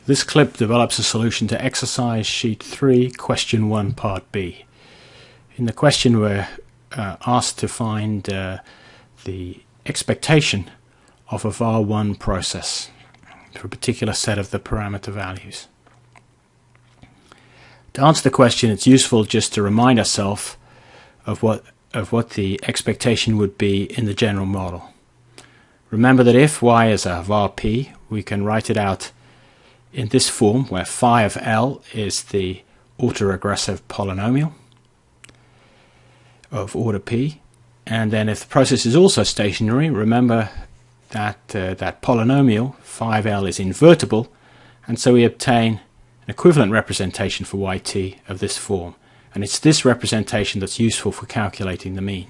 This clip develops a solution to exercise sheet 3, question 1, part B. In the question we're asked to find the expectation of a var1 process for a particular set of the parameter values. To answer the question, it's useful just to remind ourselves of what the expectation would be in the general model. Remember that if y is a var p, we can write it out in this form, where phi of L is the autoregressive polynomial of order p, and then if the process is also stationary, remember that that polynomial phi of L is invertible, and so we obtain an equivalent representation for yt of this form, and it's this representation that's useful for calculating the mean.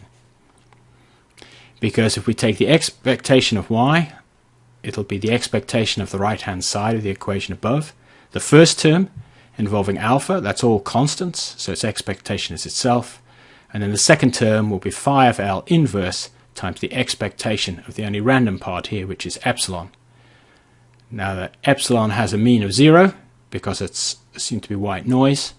Because if we take the expectation of y, it'll be the expectation of the right hand side of the equation above. The first term involving alpha, that's all constants, so its expectation is itself, and then the second term will be phi of L inverse times the expectation of the only random part here, which is epsilon. Now that epsilon has a mean of 0 because it's assumed to be white noise.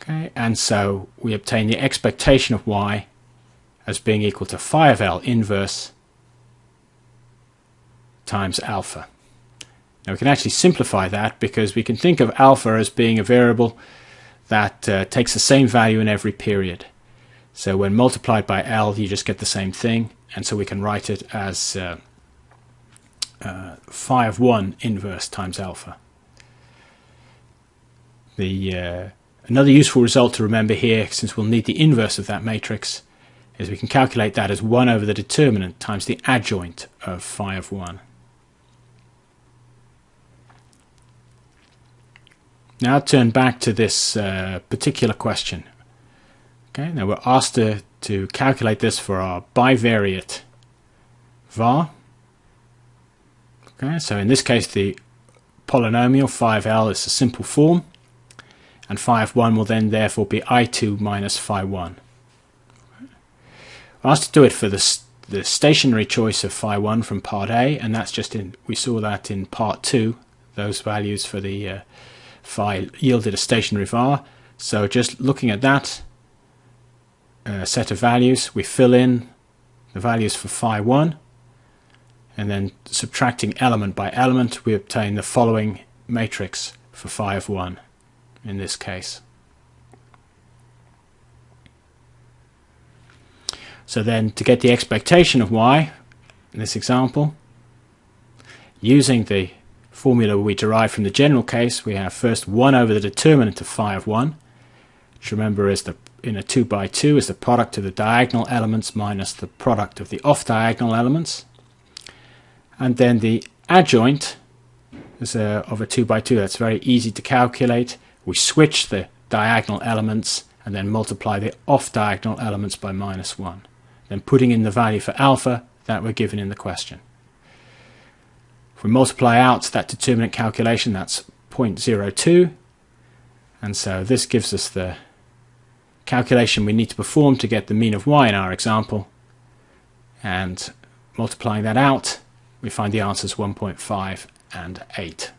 Okay, and so we obtain the expectation of y as being equal to phi of L inverse times alpha. Now we can actually simplify that because we can think of alpha as being a variable that takes the same value in every period. So when multiplied by L, you just get the same thing, and so we can write it as phi of 1 inverse times alpha. Another useful result to remember here, since we'll need the inverse of that matrix, is we can calculate that as 1 over the determinant times the adjoint of phi of 1. Now turn back to this particular question. Okay, now we're asked to calculate this for our bivariate var. Okay, so in this case the polynomial phi of L is a simple form, and phi of 1 will then therefore be I2 minus phi 1. We're asked to do it for the stationary choice of phi 1 from part A, and that's just we saw that in part 2, those values for the phi yielded a stationary var. So just looking at that set of values, we fill in the values for phi 1, and then subtracting element by element, we obtain the following matrix for phi of 1 in this case. So then to get the expectation of y in this example, using the formula we derived from the general case, we have first 1 over the determinant of phi of 1, which remember is in a 2 by 2 is the product of the diagonal elements minus the product of the off-diagonal elements. And then the adjoint is of a 2 by 2, that's very easy to calculate. We switch the diagonal elements and then multiply the off-diagonal elements by minus 1. Then putting in the value for alpha that we're given in the question. If we multiply out that determinant calculation, that's 0.02, and so this gives us the calculation we need to perform to get the mean of y in our example, and multiplying that out we find the answers 1.5 and 8.